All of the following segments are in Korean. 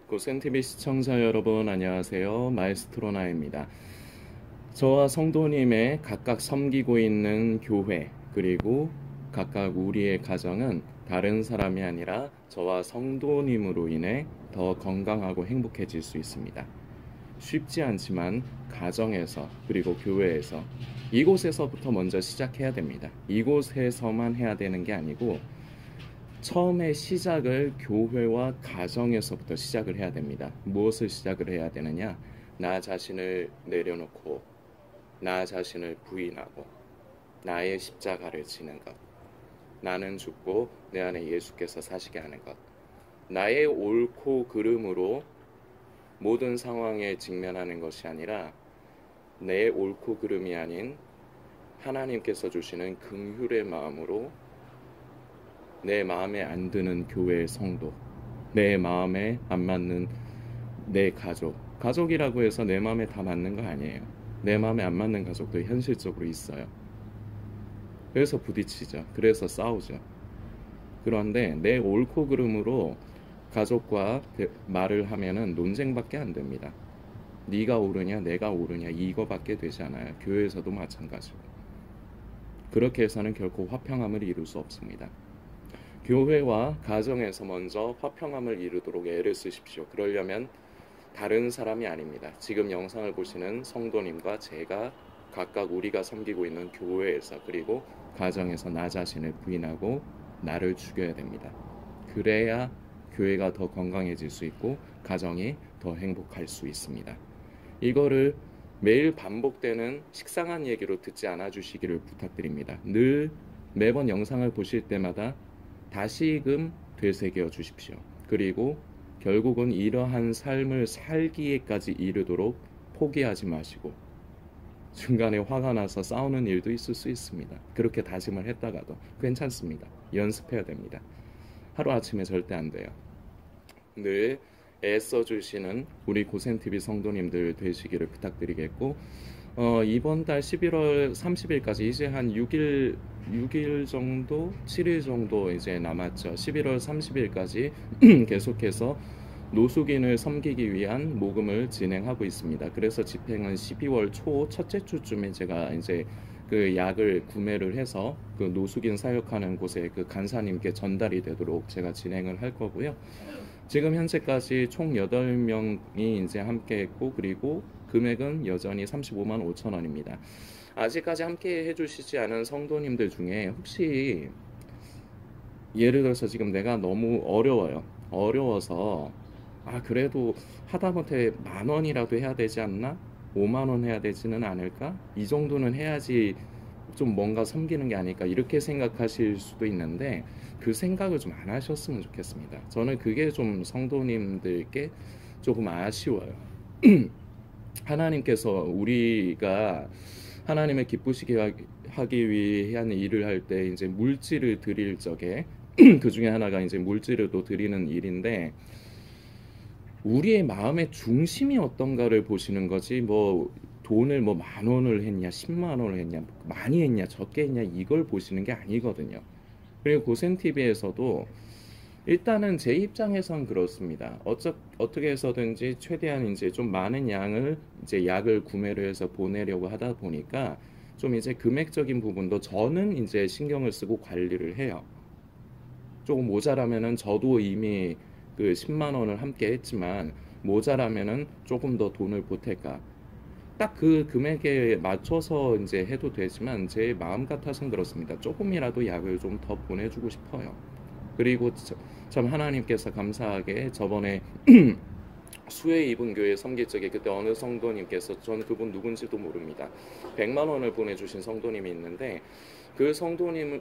고센TV 시청자 여러분 안녕하세요. 마에스트로나입니다. 저와 성도님의 각각 섬기고 있는 교회 그리고 각각 우리의 가정은 다른 사람이 아니라 저와 성도님으로 인해 더 건강하고 행복해질 수 있습니다. 쉽지 않지만 가정에서 그리고 교회에서 이곳에서부터 먼저 시작해야 됩니다. 이곳에서만 해야 되는 게 아니고 처음에 시작을 교회와 가정에서부터 시작을 해야 됩니다. 무엇을 시작을 해야 되느냐? 나 자신을 내려놓고 나 자신을 부인하고 나의 십자가를 지는 것. 나는 죽고 내 안에 예수께서 사시게 하는 것. 나의 옳고 그름으로 모든 상황에 직면하는 것이 아니라 내 옳고 그름이 아닌 하나님께서 주시는 긍휼의 마음으로 내 마음에 안 드는 교회의 성도, 내 마음에 안 맞는 내 가족. 가족이라고 해서 내 마음에 다 맞는 거 아니에요. 내 마음에 안 맞는 가족도 현실적으로 있어요. 그래서 부딪히죠. 그래서 싸우죠. 그런데 내 옳고 그름으로 가족과 말을 하면은 논쟁밖에 안 됩니다. 네가 옳으냐 내가 옳으냐 이거밖에 되지 않아요. 교회에서도 마찬가지고. 그렇게 해서는 결코 화평함을 이룰 수 없습니다. 교회와 가정에서 먼저 화평함을 이루도록 애를 쓰십시오. 그러려면 다른 사람이 아닙니다. 지금 영상을 보시는 성도님과 제가 각각 우리가 섬기고 있는 교회에서 그리고 가정에서 나 자신을 부인하고 나를 죽여야 됩니다. 그래야 교회가 더 건강해질 수 있고 가정이 더 행복할 수 있습니다. 이거를 매일 반복되는 식상한 얘기로 듣지 않아 주시기를 부탁드립니다. 늘 매번 영상을 보실 때마다 다시금 되새겨 주십시오. 그리고 결국은 이러한 삶을 살기에까지 이르도록 포기하지 마시고 중간에 화가 나서 싸우는 일도 있을 수 있습니다. 그렇게 다짐을 했다가도 괜찮습니다. 연습해야 됩니다. 하루아침에 절대 안 돼요. 늘 애써주시는 우리 고센TV 성도님들 되시기를 부탁드리겠고 이번 달 11월 30일까지 이제 한 6일 정도, 7일 정도 이제 남았죠. 11월 30일까지 계속해서 노숙인을 섬기기 위한 모금을 진행하고 있습니다. 그래서 집행은 12월 초 첫째 주쯤에 제가 이제 그 약을 구매를 해서 그 노숙인 사역하는 곳에 그 간사님께 전달이 되도록 제가 진행을 할 거고요. 지금 현재까지 총 8명이 이제 함께 했고 그리고 금액은 여전히 35만 5천 원입니다. 아직까지 함께 해주시지 않은 성도님들 중에 혹시 예를 들어서 지금 내가 너무 어려워서 그래도 하다못해 10,000원이라도 해야 되지 않나? 5만 원 해야 되지는 않을까? 이 정도는 해야지 좀 뭔가 섬기는 게 아닐까 이렇게 생각하실 수도 있는데 그 생각을 좀 안 하셨으면 좋겠습니다. 저는 그게 좀 성도님들께 조금 아쉬워요. 하나님께서 우리가 하나님을 기쁘시게 하기 위한 일을 할 때 이제 물질을 드릴 적에 그 중에 하나가 이제 물질을 또 드리는 일인데 우리의 마음의 중심이 어떤가를 보시는 거지 뭐 돈을 뭐 10,000원을 했냐 10만 원을 했냐 많이 했냐 적게 했냐 이걸 보시는 게 아니거든요. 그리고 고센TV에서도 일단은 제 입장에선 그렇습니다. 어떻게 해서든지 최대한 이제 좀 많은 양을 이제 약을 구매를 해서 보내려고 하다 보니까 좀 이제 금액적인 부분도 저는 이제 신경을 쓰고 관리를 해요. 조금 모자라면은 저도 이미 그 10만 원을 함께 했지만 모자라면은 조금 더 돈을 보탤까. 딱 그 금액에 맞춰서 이제 해도 되지만 제 마음 같아서는 그렇습니다. 조금이라도 약을 좀 더 보내주고 싶어요. 그리고 참 하나님께서 감사하게 저번에 수해 입은 교회 섬길 적에 그때 어느 성도님께서 전 그분 누군지도 모릅니다. 100만 원을 보내주신 성도님이 있는데 그 성도님이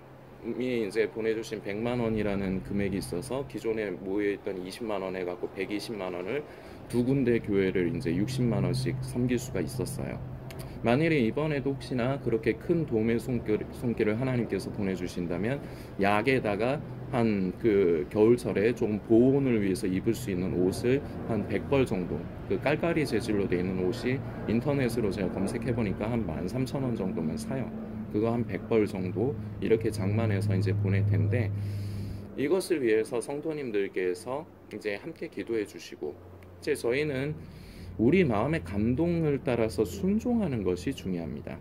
이제 보내주신 100만 원이라는 금액이 있어서 기존에 모여있던 20만 원 해갖고 120만 원을 두 군데 교회를 이제 60만 원씩 섬길 수가 있었어요. 만일에 이번에도 혹시나 그렇게 큰 도움의 손길을 하나님께서 보내주신다면 약에다가 한 그 겨울철에 좀 보온을 위해서 입을 수 있는 옷을 한 100벌 정도 그 깔깔이 재질로 되어 있는 옷이 인터넷으로 제가 검색해 보니까 한 13,000원 정도면 사요. 그거 한 100벌 정도 이렇게 장만해서 이제 보낼 텐데 이것을 위해서 성도님들께서 이제 함께 기도해 주시고 이제 저희는 우리 마음의 감동을 따라서 순종하는 것이 중요합니다.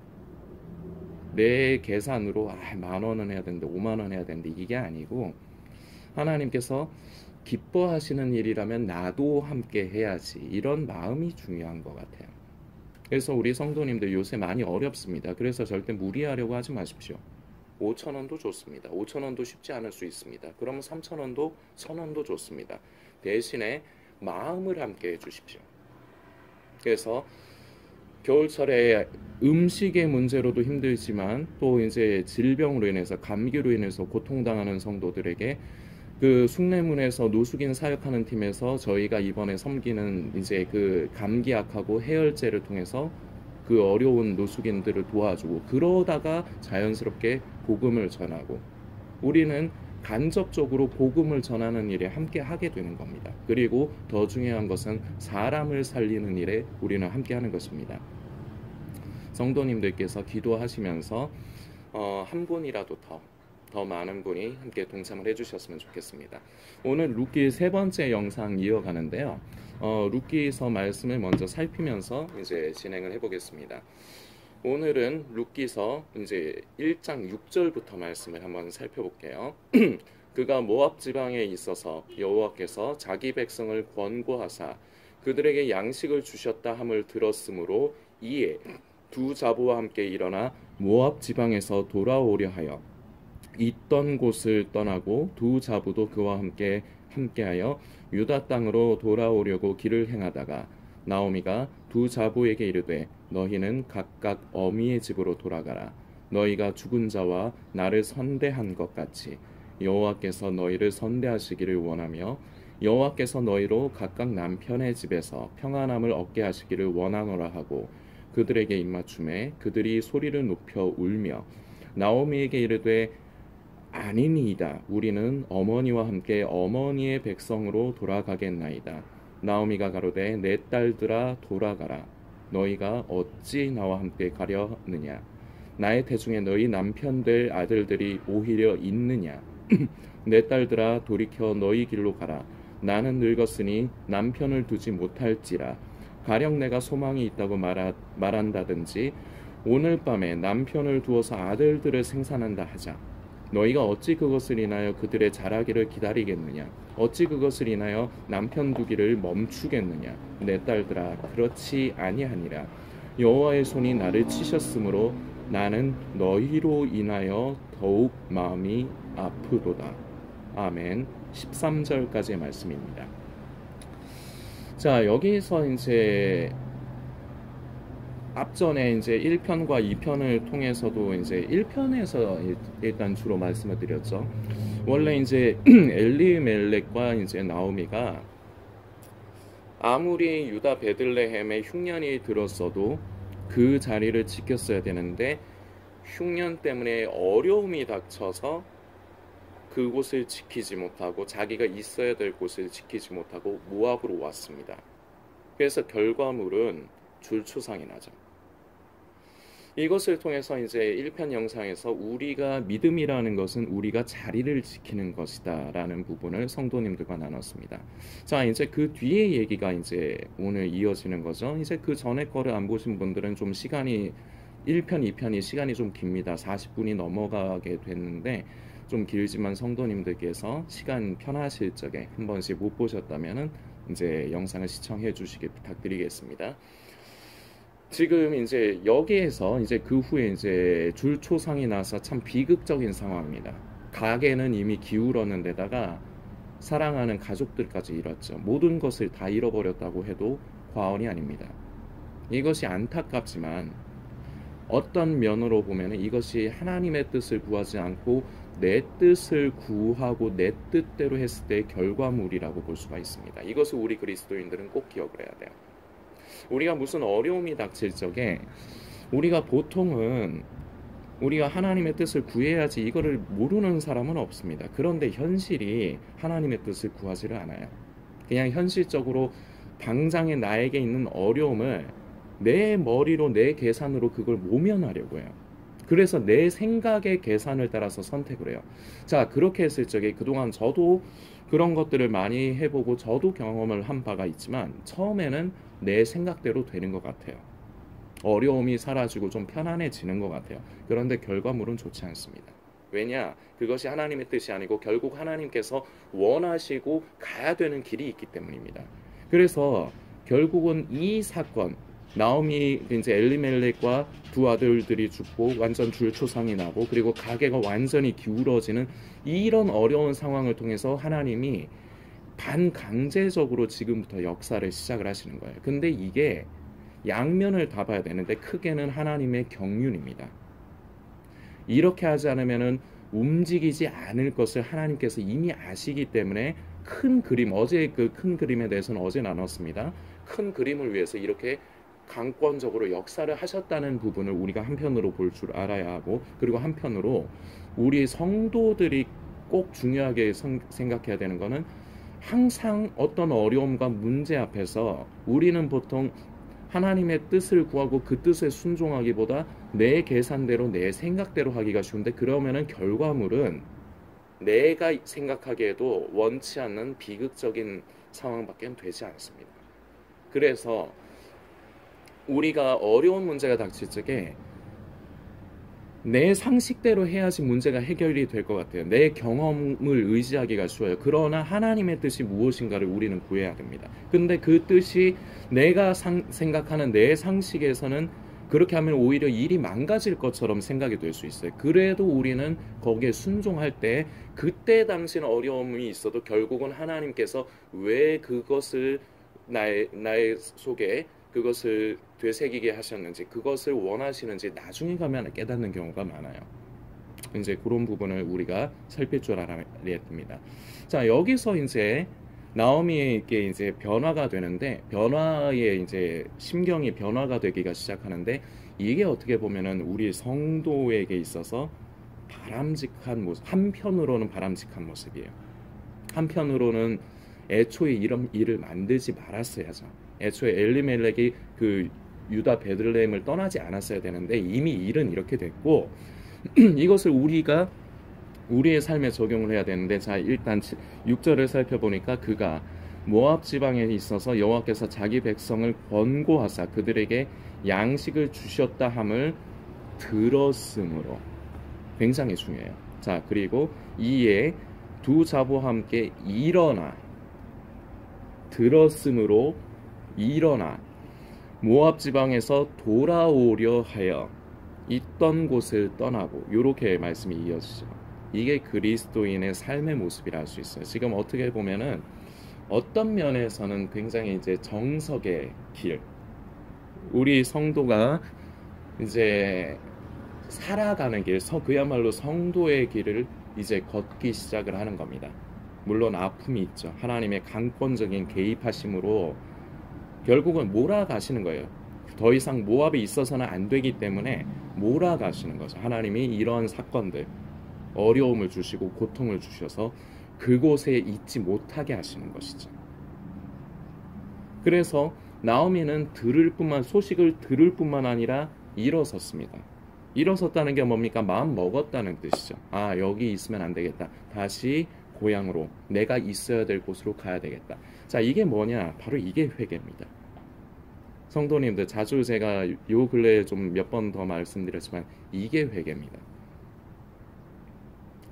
내 계산으로 10,000원은 해야 되는데 50,000원 해야 되는데 이게 아니고 하나님께서 기뻐하시는 일이라면 나도 함께 해야지, 이런 마음이 중요한 것 같아요. 그래서 우리 성도님들 요새 많이 어렵습니다. 그래서 절대 무리하려고 하지 마십시오. 5,000원도 좋습니다. 5,000원도 쉽지 않을 수 있습니다. 그러면 3,000원도 1,000원도 좋습니다. 대신에 마음을 함께 해주십시오. 그래서 겨울철에 음식의 문제로도 힘들지만 또 이제 질병으로 인해서, 감기로 인해서 고통당하는 성도들에게 그 숭례문에서 노숙인 사역하는 팀에서 저희가 이번에 섬기는 이제 그 감기약하고 해열제를 통해서 그 어려운 노숙인들을 도와주고, 그러다가 자연스럽게 복음을 전하고, 우리는 간접적으로 복음을 전하는 일에 함께 하게 되는 겁니다. 그리고 더 중요한 것은 사람을 살리는 일에 우리는 함께 하는 것입니다. 성도님들께서 기도하시면서 한 분이라도 더 많은 분이 함께 동참을 해주셨으면 좋겠습니다. 오늘 룻기 3번째 영상 이어가는데요. 룻기서 말씀을 먼저 살피면서 이제 진행을 해보겠습니다. 오늘은 룻기서 이제 1장 6절부터 말씀을 한번 살펴볼게요. 그가 모압 지방에 있어서 여호와께서 자기 백성을 권고하사 그들에게 양식을 주셨다 함을 들었으므로 이에 두 자부와 함께 일어나 모압 지방에서 돌아오려 하여 있던 곳을 떠나고 두 자부도 그와 함께하여 유다 땅으로 돌아오려고 길을 행하다가 나오미가 두 자부에게 이르되 너희는 각각 어미의 집으로 돌아가라. 너희가 죽은 자와 나를 선대한 것 같이 여호와께서 너희를 선대하시기를 원하며 여호와께서 너희로 각각 남편의 집에서 평안함을 얻게 하시기를 원하노라 하고 그들에게 입맞춤에 그들이 소리를 높여 울며 나오미에게 이르되 아니니이다. 우리는 어머니와 함께 어머니의 백성으로 돌아가겠나이다. 나오미가 가로되 내 딸들아 돌아가라. 너희가 어찌 나와 함께 가려느냐. 나의 태중에 너희 남편들 아들들이 오히려 있느냐. 내 딸들아 돌이켜 너희 길로 가라. 나는 늙었으니 남편을 두지 못할지라. 가령 내가 소망이 있다고 말한다든지 오늘 밤에 남편을 두어서 아들들을 생산한다 하자. 너희가 어찌 그것을 인하여 그들의 자라기를 기다리겠느냐. 어찌 그것을 인하여 남편 두기를 멈추겠느냐. 내 딸들아 그렇지 아니하니라. 여호와의 손이 나를 치셨으므로 나는 너희로 인하여 더욱 마음이 아프도다. 아멘. 13절까지의 말씀입니다. 자, 여기서 이제 앞전에 이제 1편과 2편을 통해서도 이제 1편에서 일단 주로 말씀을 드렸죠. 원래 이제 엘리멜렉과 이제 나오미가 아무리 유다 베들레헴에 흉년이 들었어도 그 자리를 지켰어야 되는데 흉년 때문에 어려움이 닥쳐서 그곳을 지키지 못하고 자기가 있어야 될 곳을 지키지 못하고 모압으로 왔습니다. 그래서 결과물은 줄초상이 나죠. 이것을 통해서 이제 1편 영상에서 우리가 믿음이라는 것은 우리가 자리를 지키는 것이다 라는 부분을 성도님들과 나눴습니다. 자, 이제 그 뒤에 얘기가 이제 오늘 이어지는 거죠. 이제 그 전에 거를 안 보신 분들은 좀 시간이 1편, 2편이 시간이 좀 깁니다. 40분이 넘어가게 됐는데 좀 길지만 성도님들께서 시간 편하실 적에 한 번씩 못 보셨다면은 이제 영상을 시청해 주시길 부탁드리겠습니다. 지금 이제 여기에서 이제 그 후에 이제 줄초상이 나서 참 비극적인 상황입니다. 가게는 이미 기울었는데다가 사랑하는 가족들까지 잃었죠. 모든 것을 다 잃어버렸다고 해도 과언이 아닙니다. 이것이 안타깝지만 어떤 면으로 보면 이것이 하나님의 뜻을 구하지 않고 내 뜻을 구하고 내 뜻대로 했을 때의 결과물이라고 볼 수가 있습니다. 이것을 우리 그리스도인들은 꼭 기억을 해야 돼요. 우리가 무슨 어려움이 닥칠 적에 우리가 보통은 우리가 하나님의 뜻을 구해야지 이거를 모르는 사람은 없습니다. 그런데 현실이 하나님의 뜻을 구하지를 않아요. 그냥 현실적으로 당장에 나에게 있는 어려움을 내 머리로 내 계산으로 그걸 모면하려고 해요. 그래서 내 생각의 계산을 따라서 선택을 해요. 자, 그렇게 했을 적에 그동안 저도 그런 것들을 많이 해보고 저도 경험을 한 바가 있지만 처음에는 내 생각대로 되는 것 같아요. 어려움이 사라지고 좀 편안해지는 것 같아요. 그런데 결과물은 좋지 않습니다. 왜냐? 그것이 하나님의 뜻이 아니고 결국 하나님께서 원하시고 가야 되는 길이 있기 때문입니다. 그래서 결국은 이 사건, 나오미 이제 엘리멜렉과 두 아들들이 죽고 완전 줄초상이 나고 그리고 가게가 완전히 기울어지는 이런 어려운 상황을 통해서 하나님이 반강제적으로 지금부터 역사를 시작을 하시는 거예요. 근데 이게 양면을 다 봐야 되는데 크게는 하나님의 경륜입니다. 이렇게 하지 않으면은 움직이지 않을 것을 하나님께서 이미 아시기 때문에 큰 그림, 어제 그 큰 그림에 대해서는 어제 나눴습니다. 큰 그림을 위해서 이렇게 강권적으로 역사를 하셨다는 부분을 우리가 한편으로 볼 줄 알아야 하고, 그리고 한편으로 우리 성도들이 꼭 중요하게 생각해야 되는 것은 항상 어떤 어려움과 문제 앞에서 우리는 보통 하나님의 뜻을 구하고 그 뜻에 순종하기보다 내 계산대로 내 생각대로 하기가 쉬운데, 그러면은 결과물은 내가 생각하기에도 원치 않는 비극적인 상황밖에 되지 않습니다. 그래서 우리가 어려운 문제가 닥칠 적에 내 상식대로 해야지 문제가 해결이 될 것 같아요. 내 경험을 의지하기가 쉬워요. 그러나 하나님의 뜻이 무엇인가를 우리는 구해야 됩니다. 근데 그 뜻이 내가 생각하는 내 상식에서는 그렇게 하면 오히려 일이 망가질 것처럼 생각이 될 수 있어요. 그래도 우리는 거기에 순종할 때 그때 당시는 어려움이 있어도 결국은 하나님께서 왜 그것을 나의 속에 그것을 되새기게 하셨는지, 그것을 원하시는지 나중에 가면 깨닫는 경우가 많아요. 이제 그런 부분을 우리가 살필 줄 알아야 됩니다. 자, 여기서 이제 나오미에게 이제 변화가 되는데, 변화의 이제 심경이 변화가 되기가 시작하는데, 이게 어떻게 보면은 우리 성도에게 있어서 바람직한 모습, 한편으로는 바람직한 모습이에요. 한편으로는 애초에 이런 일을 만들지 말았어야죠. 애초에 엘리멜렉이 그 유다 베들레헴을 떠나지 않았어야 되는데 이미 일은 이렇게 됐고 이것을 우리가 우리의 삶에 적용을 해야 되는데, 자, 일단 6절을 살펴보니까 그가 모압 지방에 있어서 여호와께서 자기 백성을 권고하사 그들에게 양식을 주셨다 함을 들었으므로, 굉장히 중요해요. 자, 그리고 이에 두 자보와 함께 일어나, 들었으므로 일어나 모압 지방에서 돌아오려 하여 있던 곳을 떠나고, 이렇게 말씀이 이어지죠. 이게 그리스도인의 삶의 모습이라 할 수 있어요. 지금 어떻게 보면은 어떤 면에서는 굉장히 이제 정석의 길, 우리 성도가 이제 살아가는 길, 그야말로 성도의 길을 이제 걷기 시작을 하는 겁니다. 물론 아픔이 있죠. 하나님의 강권적인 개입하심으로 결국은 몰아가시는 거예요. 더 이상 모압이 있어서는 안 되기 때문에 몰아가시는 거죠. 하나님이 이런 사건들, 어려움을 주시고 고통을 주셔서 그곳에 있지 못하게 하시는 것이죠. 그래서 나오미는 소식을 들을 뿐만 아니라 일어섰습니다. 일어섰다는 게 뭡니까? 마음 먹었다는 뜻이죠. 아, 여기 있으면 안 되겠다. 다시 고향으로, 내가 있어야 될 곳으로 가야 되겠다. 자, 이게 뭐냐? 바로 이게 회개입니다. 성도님들, 자주 제가 요 근래에 좀 몇 번 더 말씀드렸지만 이게 회개입니다.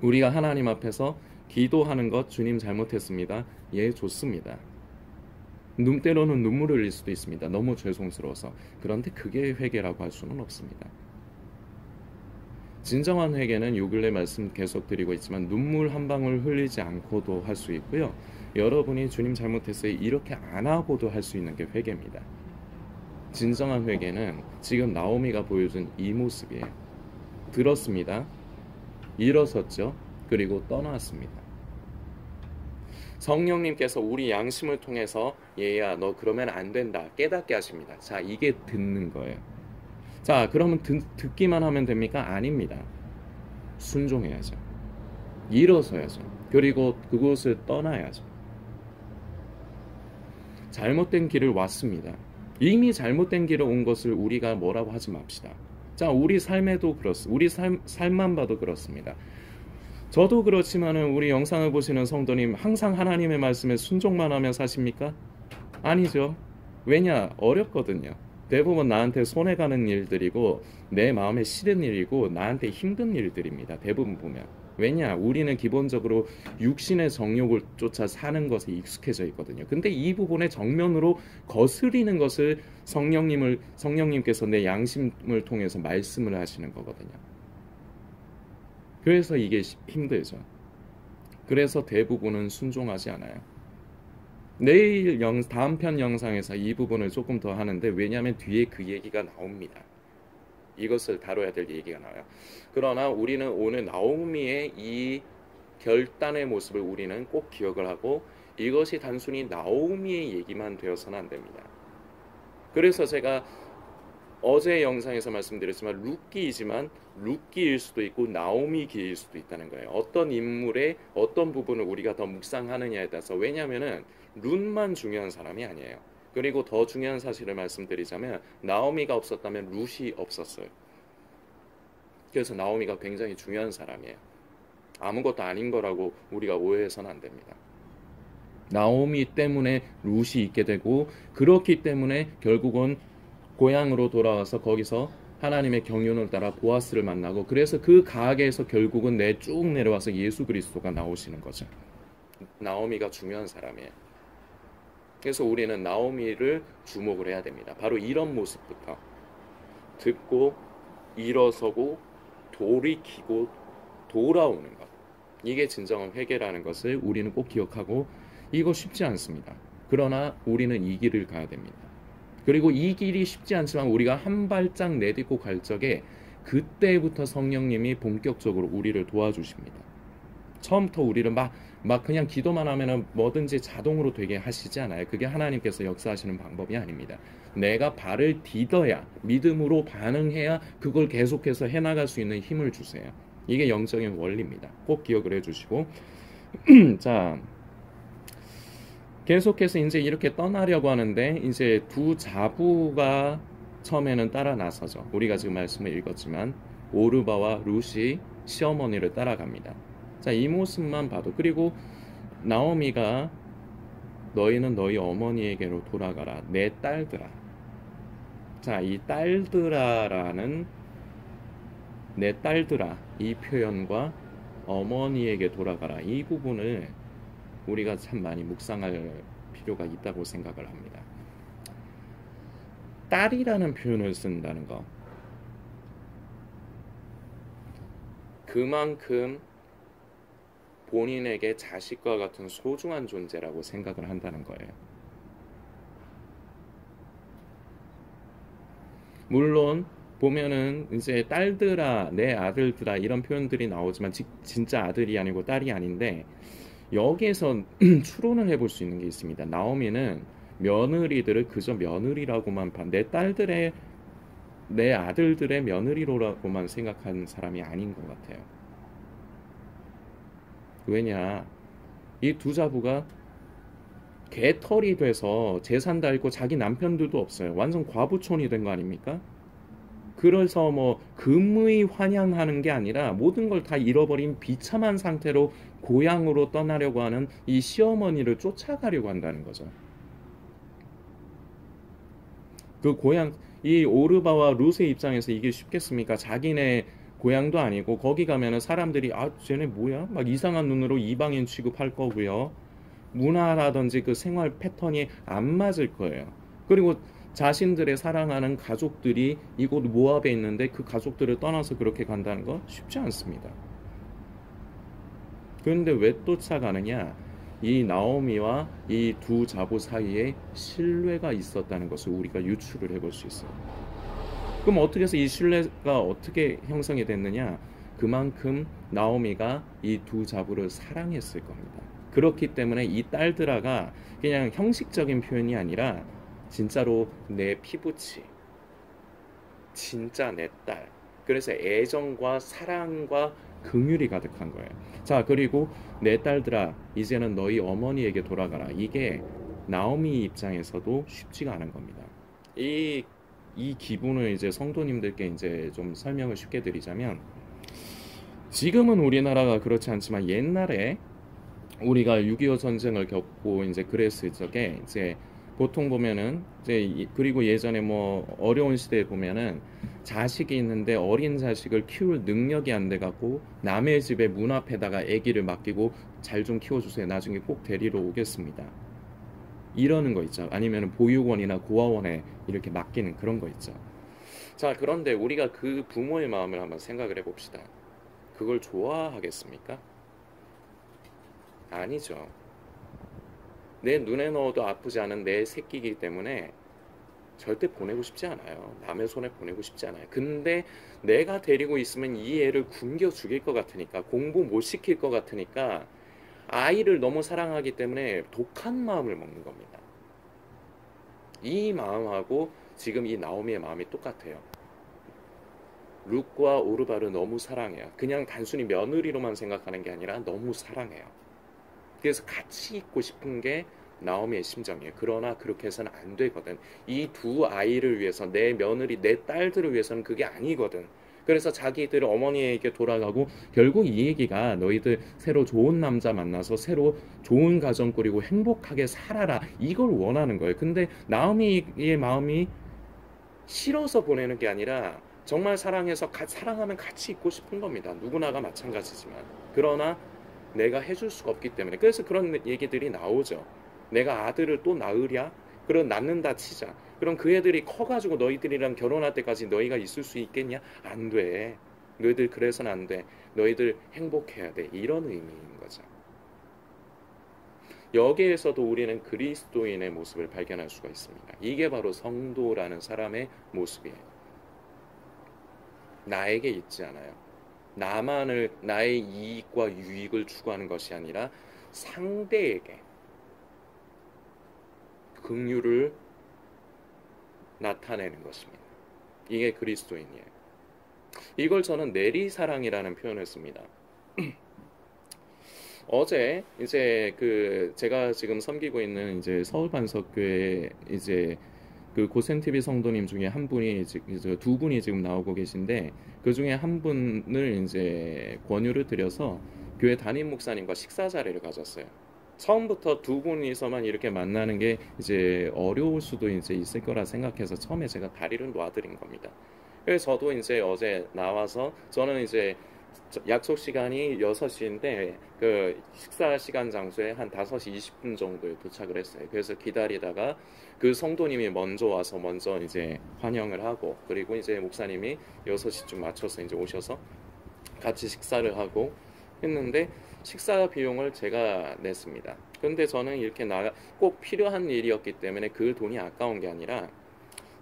우리가 하나님 앞에서 기도하는 것, 주님 잘못했습니다. 예, 좋습니다. 때로는 눈물을 흘릴 수도 있습니다. 너무 죄송스러워서. 그런데 그게 회개라고 할 수는 없습니다. 진정한 회개는 요 근래 말씀 계속 드리고 있지만 눈물 한 방울 흘리지 않고도 할 수 있고요. 여러분이 주님 잘못했어요 이렇게 안 하고도 할 수 있는 게 회개입니다. 진정한 회개는 지금 나오미가 보여준 이 모습이에요. 들었습니다. 일어섰죠. 그리고 떠났습니다. 성령님께서 우리 양심을 통해서 얘야 너 그러면 안 된다 깨닫게 하십니다. 자, 이게 듣는 거예요. 자, 그러면 듣기만 하면 됩니까? 아닙니다. 순종해야죠. 일어서야죠. 그리고 그곳을 떠나야죠. 잘못된 길을 왔습니다. 이미 잘못된 길을 온 것을 우리가 뭐라고 하지 맙시다. 자, 우리 삶에도 그렇습니다. 우리 삶만 봐도 그렇습니다. 저도 그렇지만은 우리 영상을 보시는 성도님 항상 하나님의 말씀에 순종만 하며 사십니까? 아니죠. 왜냐? 어렵거든요. 대부분 나한테 손해가는 일들이고 내 마음에 싫은 일이고 나한테 힘든 일들입니다. 대부분 보면. 왜냐? 우리는 기본적으로 육신의 정욕을 쫓아 사는 것에 익숙해져 있거든요. 근데 이 부분에 정면으로 거스리는 것을 성령님께서 내 양심을 통해서 말씀을 하시는 거거든요. 그래서 이게 힘들죠. 그래서 대부분은 순종하지 않아요. 내일 다음 편 영상에서 이 부분을 조금 더 하는데, 왜냐하면 뒤에 그 얘기가 나옵니다. 이것을 다뤄야 될 얘기가 나와요. 그러나 우리는 오늘 나오미의 이 결단의 모습을 우리는 꼭 기억을 하고, 이것이 단순히 나오미의 얘기만 되어서는 안 됩니다. 그래서 제가 어제 영상에서 말씀드렸지만 룻기이지만 룻기일 수도 있고 나오미기일 수도 있다는 거예요. 어떤 인물의 어떤 부분을 우리가 더 묵상하느냐에 따라서. 왜냐하면은 룻만 중요한 사람이 아니에요. 그리고 더 중요한 사실을 말씀드리자면 나오미가 없었다면 룻이 없었어요. 그래서 나오미가 굉장히 중요한 사람이에요. 아무것도 아닌 거라고 우리가 오해해서는 안 됩니다. 나오미 때문에 룻이 있게 되고, 그렇기 때문에 결국은 고향으로 돌아와서 거기서 하나님의 경륜을 따라 보아스를 만나고, 그래서 그 가게에서 결국은 쭉 내려와서 예수 그리스도가 나오시는 거죠. 나오미가 중요한 사람이에요. 그래서 우리는 나오미를 주목을 해야 됩니다. 바로 이런 모습부터 듣고 일어서고 돌이키고 돌아오는 것, 이게 진정한 회개라는 것을 우리는 꼭 기억하고, 이거 쉽지 않습니다. 그러나 우리는 이 길을 가야 됩니다. 그리고 이 길이 쉽지 않지만 우리가 한 발짝 내딛고 갈 적에 그때부터 성령님이 본격적으로 우리를 도와주십니다. 처음부터 우리를 막 그냥 기도만 하면은 뭐든지 자동으로 되게 하시지 않아요. 그게 하나님께서 역사하시는 방법이 아닙니다. 내가 발을 디뎌야, 믿음으로 반응해야 그걸 계속해서 해나갈 수 있는 힘을 주세요. 이게 영적인 원리입니다. 꼭 기억을 해주시고 자, 계속해서 이제 이렇게 떠나려고 하는데, 이제 두 자부가 처음에는 따라 나서죠. 우리가 지금 말씀을 읽었지만 오르바와 룻이 시어머니를 따라갑니다. 자, 이 모습만 봐도, 그리고 나오미가 너희는 너희 어머니에게로 돌아가라, 내 딸들아. 자, 이 딸들아라는 내 딸들아, 이 표현과 어머니에게 돌아가라, 이 부분을 우리가 참 많이 묵상할 필요가 있다고 생각을 합니다. 딸이라는 표현을 쓴다는 거, 그만큼 본인에게 자식과 같은 소중한 존재라고 생각을 한다는 거예요. 물론 보면은 이제 딸들아, 내 아들들아, 이런 표현들이 나오지만 진짜 아들이 아니고 딸이 아닌데, 여기에서 추론을 해볼 수 있는 게 있습니다. 나오미는 며느리들을 그저 며느리라고만 내 아들들의 며느리로라고만 생각한 사람이 아닌 것 같아요. 왜냐, 이 두 자부가 개털이 돼서 재산 다 잃고 자기 남편들도 없어요. 완전 과부촌이 된 거 아닙니까? 그래서 뭐 금의 환영하는 게 아니라 모든 걸 다 잃어버린 비참한 상태로 고향으로 떠나려고 하는 이 시어머니를 쫓아가려고 한다는 거죠. 그 고향, 이 오르바와 룻의 입장에서 이게 쉽겠습니까? 자기네 고향도 아니고 거기 가면은 사람들이 쟤네 뭐야? 막 이상한 눈으로 이방인 취급할 거고요. 문화라든지 그 생활 패턴이 안 맞을 거예요. 그리고 자신들의 사랑하는 가족들이 이곳 모압에 있는데 그 가족들을 떠나서 그렇게 간다는 건 쉽지 않습니다. 그런데 왜 쫓아가느냐? 이 나오미와 이 두 자부 사이에 신뢰가 있었다는 것을 우리가 유추를 해볼 수 있어요. 그럼 어떻게 해서 이 신뢰가 어떻게 형성이 됐느냐? 그만큼 나오미가 이 두 자부를 사랑했을 겁니다. 그렇기 때문에 이 딸들아가 그냥 형식적인 표현이 아니라 진짜로 내 피부치, 진짜 내 딸. 그래서 애정과 사랑과 긍휼이 가득한 거예요. 자, 그리고 내 딸들아, 이제는 너희 어머니에게 돌아가라. 이게 나오미 입장에서도 쉽지가 않은 겁니다. 이 이 기분을 이제 성도님들께 이제 좀 설명을 쉽게 드리자면, 지금은 우리나라가 그렇지 않지만 옛날에 우리가 6.25 전쟁을 겪고 이제 그랬을 적에 이제 보통 보면은 이제 그리고 예전에 뭐 어려운 시대에 보면은 자식이 있는데 어린 자식을 키울 능력이 안 돼 갖고 남의 집에 문 앞에다가 아기를 맡기고 잘 좀 키워주세요. 나중에 꼭 데리러 오겠습니다. 이러는 거 있죠. 아니면 보육원이나 고아원에 이렇게 맡기는 그런 거 있죠. 자, 그런데 우리가 그 부모의 마음을 한번 생각을 해봅시다. 그걸 좋아하겠습니까? 아니죠. 내 눈에 넣어도 아프지 않은 내 새끼이기 때문에 절대 보내고 싶지 않아요. 남의 손에 보내고 싶지 않아요. 근데 내가 데리고 있으면 이 애를 굶겨 죽일 것 같으니까, 공부 못 시킬 것 같으니까, 아이를 너무 사랑하기 때문에 독한 마음을 먹는 겁니다. 이 마음하고 지금 이 나오미의 마음이 똑같아요. 룻과 오르바를 너무 사랑해요. 그냥 단순히 며느리로만 생각하는 게 아니라 너무 사랑해요. 그래서 같이 있고 싶은 게 나오미의 심정이에요. 그러나 그렇게 해서는 안 되거든. 이 두 아이를 위해서, 내 며느리, 내 딸들을 위해서는 그게 아니거든. 그래서 자기들 어머니에게 돌아가고, 결국 이 얘기가 너희들 새로 좋은 남자 만나서 새로 좋은 가정 꾸리고 행복하게 살아라, 이걸 원하는 거예요. 근데 나오미의 마음이 싫어서 보내는 게 아니라 정말 사랑해서 사랑하면 같이 있고 싶은 겁니다. 누구나가 마찬가지지만. 그러나 내가 해줄 수가 없기 때문에. 그래서 그런 얘기들이 나오죠. 내가 아들을 또 낳으랴? 그럼 낳는다 치자. 그럼 그 애들이 커가지고 너희들이랑 결혼할 때까지 너희가 있을 수 있겠냐? 안 돼. 너희들 그래서는 안 돼. 너희들 행복해야 돼. 이런 의미인 거죠. 여기에서도 우리는 그리스도인의 모습을 발견할 수가 있습니다. 이게 바로 성도라는 사람의 모습이에요. 나에게 있지 않아요. 나의 이익과 유익을 추구하는 것이 아니라 상대에게 긍휼을 나타내는 것입니다. 이게 그리스도인이에요. 이걸 저는 내리사랑이라는 표현을 씁니다. 어제 이제 제가 지금 섬기고 있는 이제 서울반석교회 이제 그 고센 TV 성도님 중에 한 분이 이제 두 분이 지금 나오고 계신데, 그 중에 한 분을 이제 권유를 드려서 교회 담임 목사님과 식사 자리를 가졌어요. 처음부터 두 분이서만 이렇게 만나는 게 이제 어려울 수도 이제 있을 거라 생각해서 처음에 제가 다리를 놔드린 겁니다. 그래서 저도 이제 어제 나와서, 저는 이제 약속 시간이 6시인데 그 식사 시간 장소에 한 5시 20분 정도에 도착을 했어요. 그래서 기다리다가 그 성도님이 먼저 와서 먼저 이제 환영을 하고, 그리고 이제 목사님이 6시쯤 맞춰서 이제 오셔서 같이 식사를 하고 했는데, 식사 비용을 제가 냈습니다. 근데 저는 이렇게 꼭 필요한 일이었기 때문에 그 돈이 아까운 게 아니라,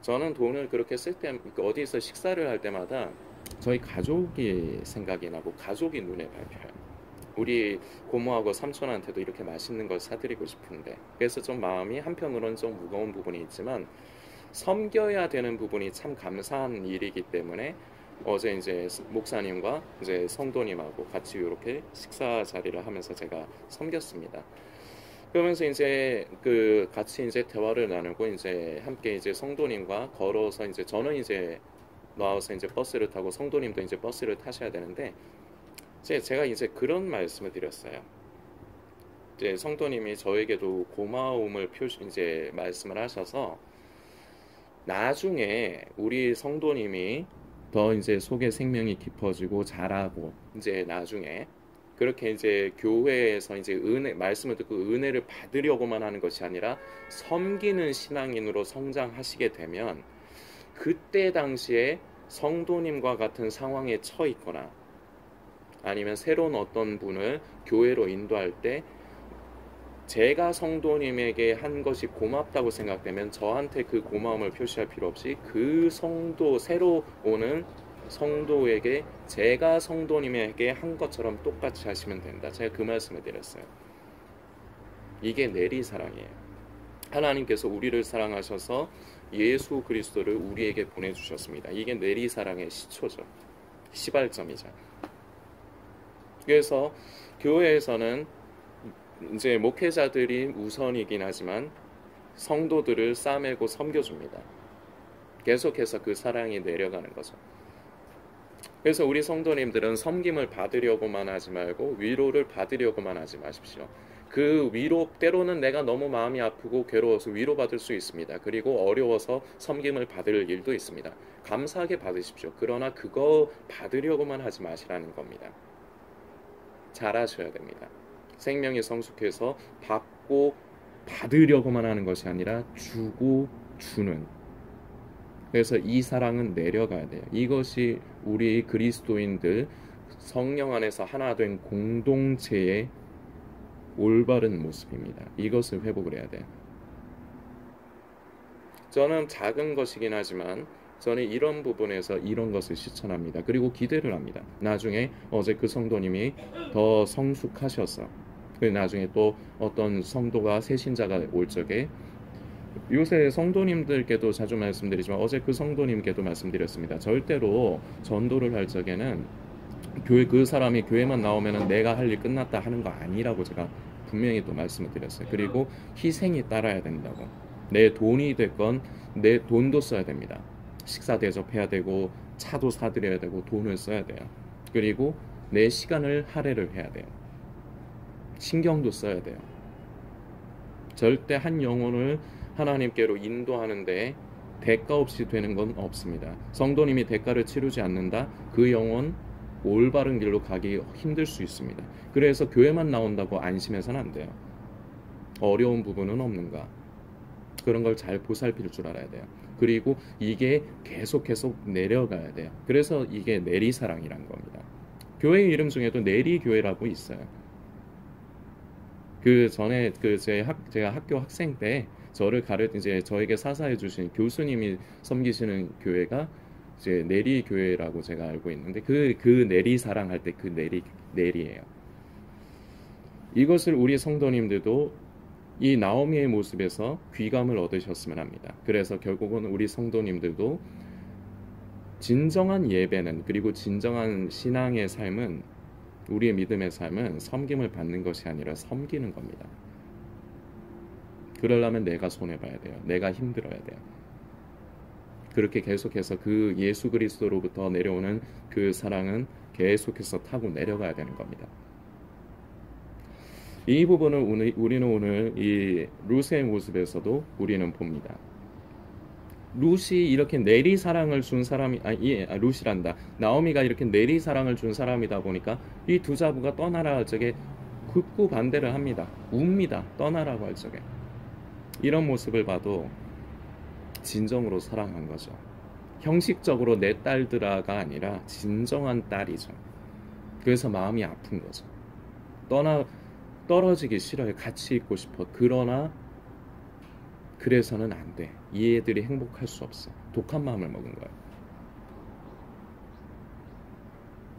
저는 돈을 그렇게 쓸 때, 어디서 식사를 할 때마다 저희 가족이 생각이 나고 가족이 눈에 밟혀요. 우리 고모하고 삼촌한테도 이렇게 맛있는 걸 사드리고 싶은데, 그래서 좀 마음이 한편으로는 좀 무거운 부분이 있지만 섬겨야 되는 부분이 참 감사한 일이기 때문에 어제 이제 목사님과 이제 성도님하고 같이 이렇게 식사 자리를 하면서 제가 섬겼습니다. 그러면서 이제 같이 이제 대화를 나누고 이제 함께 이제 성도님과 걸어서, 이제 저는 이제 나와서 이제 버스를 타고 성도님도 이제 버스를 타셔야 되는데, 제가 이제 그런 말씀을 드렸어요. 이제 성도님이 저에게도 고마움을 이제 말씀을 하셔서, 나중에 우리 성도님이 더 이제 속에 생명이 깊어지고 자라고, 이제 나중에 그렇게 이제 교회에서 이제 말씀을 듣고 은혜를 받으려고만 하는 것이 아니라 섬기는 신앙인으로 성장하시게 되면, 그때 당시에 성도님과 같은 상황에 처해 있거나 아니면 새로운 어떤 분을 교회로 인도할 때 제가 성도님에게 한 것이 고맙다고 생각되면 저한테 그 고마움을 표시할 필요 없이 그 성도, 새로 오는 성도에게 제가 성도님에게 한 것처럼 똑같이 하시면 된다. 제가 그 말씀을 드렸어요. 이게 내리사랑이에요. 하나님께서 우리를 사랑하셔서 예수 그리스도를 우리에게 보내주셨습니다. 이게 내리사랑의 시초죠. 시발점이죠. 그래서 교회에서는 이제 목회자들이 우선이긴 하지만 성도들을 싸매고 섬겨줍니다. 계속해서 그 사랑이 내려가는 거죠. 그래서 우리 성도님들은 섬김을 받으려고만 하지 말고 위로를 받으려고만 하지 마십시오. 그 위로, 때로는 내가 너무 마음이 아프고 괴로워서 위로받을 수 있습니다. 그리고 어려워서 섬김을 받을 일도 있습니다. 감사하게 받으십시오. 그러나 그거 받으려고만 하지 마시라는 겁니다. 잘하셔야 됩니다. 생명이 성숙해서 받고 받으려고만 하는 것이 아니라 주고 주는. 그래서 이 사랑은 내려가야 돼요. 이것이 우리 그리스도인들 성령 안에서 하나 된 공동체의 올바른 모습입니다. 이것을 회복을 해야 돼요. 저는 작은 것이긴 하지만 저는 이런 부분에서 이런 것을 실천합니다. 그리고 기대를 합니다. 나중에 어제 그 성도님이 더 성숙하셔서 나중에 또 어떤 성도가 새신자가 올 적에 요새 성도님들께도 자주 말씀드리지만 어제 그 성도님께도 말씀드렸습니다. 절대로 전도를 할 적에는 교회 그 사람이 교회만 나오면은 내가 할 일 끝났다 하는 거 아니라고 제가 분명히 또 말씀을 드렸어요. 그리고 희생이 따라야 된다고. 내 돈이 됐건 내 돈도 써야 됩니다. 식사 대접해야 되고 차도 사드려야 되고 돈을 써야 돼요. 그리고 내 시간을 할애를 해야 돼요. 신경도 써야 돼요. 절대 한 영혼을 하나님께로 인도하는데 대가 없이 되는 건 없습니다. 성도님이 대가를 치르지 않는다? 그 영혼 올바른 길로 가기 힘들 수 있습니다. 그래서 교회만 나온다고 안심해서는 안 돼요. 어려운 부분은 없는가? 그런 걸 잘 보살필 줄 알아야 돼요. 그리고 이게 계속해서 내려가야 돼요. 그래서 이게 내리사랑이란 겁니다. 교회 이름 중에도 내리교회라고 있어요. 그 전에 제가 학교 학생 때 저를 이제 저에게 사사해 주신 교수님이 섬기시는 교회가 이제 내리교회라고 제가 알고 있는데 그 내리사랑 할 때 그 내리예요. 이것을 우리 성도님들도 이 나오미의 모습에서 귀감을 얻으셨으면 합니다. 그래서 결국은 우리 성도님들도 진정한 예배는 그리고 진정한 신앙의 삶은 우리의 믿음의 삶은 섬김을 받는 것이 아니라 섬기는 겁니다. 그러려면 내가 손해봐야 돼요. 내가 힘들어야 돼요. 그렇게 계속해서 그 예수 그리스도로부터 내려오는 그 사랑은 계속해서 타고 내려가야 되는 겁니다. 이 부분을 우리는 오늘 이 룻의 모습에서도 우리는 봅니다. 룻이 이렇게 내리사랑을 준 사람이 룻이란다. 나오미가 이렇게 내리사랑을 준 사람이다 보니까 이 두 자부가 떠나라 할 적에 극구 반대를 합니다. 웁니다. 떠나라고 할 적에. 이런 모습을 봐도 진정으로 사랑한 거죠. 형식적으로 내 딸들아가 아니라 진정한 딸이죠. 그래서 마음이 아픈 거죠. 떨어지기 싫어요. 같이 있고 싶어. 그러나 그래서는 안 돼. 이 애들이 행복할 수 없어. 독한 마음을 먹은 거예요.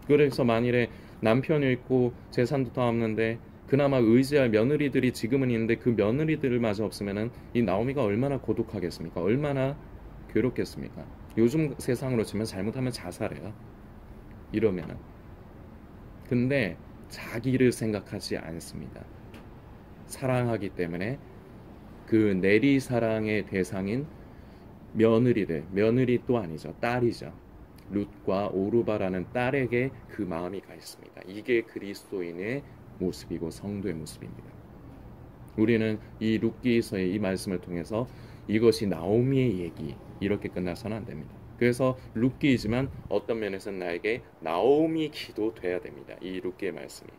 그래서 만일에 남편이 있고 재산도 다 없는데 그나마 의지할 며느리들이 지금은 있는데 그 며느리들마저 없으면은 이 나오미가 얼마나 고독하겠습니까? 얼마나 괴롭겠습니까? 요즘 세상으로 치면 잘못하면 자살해요. 이러면은. 근데 자기를 생각하지 않습니다. 사랑하기 때문에 그 내리사랑의 대상인 며느리 또 아니죠. 딸이죠. 룻과 오르바라는 딸에게 그 마음이 가 있습니다. 이게 그리스도인의 모습이고 성도의 모습입니다. 우리는 이 룻기서의 이 말씀을 통해서 이것이 나오미의 얘기 이렇게 끝나서는 안 됩니다. 그래서 룻기이지만 어떤 면에서는 나에게 나오미 기도 돼야 됩니다. 이 룻기의 말씀이.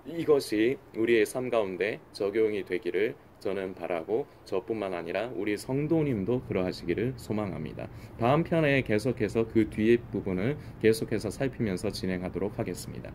이것이 우리의 삶 가운데 적용이 되기를 저는 바라고 저뿐만 아니라 우리 성도님도 그러하시기를 소망합니다. 다음 편에 계속해서 그 뒤에 부분을 계속해서 살피면서 진행하도록 하겠습니다.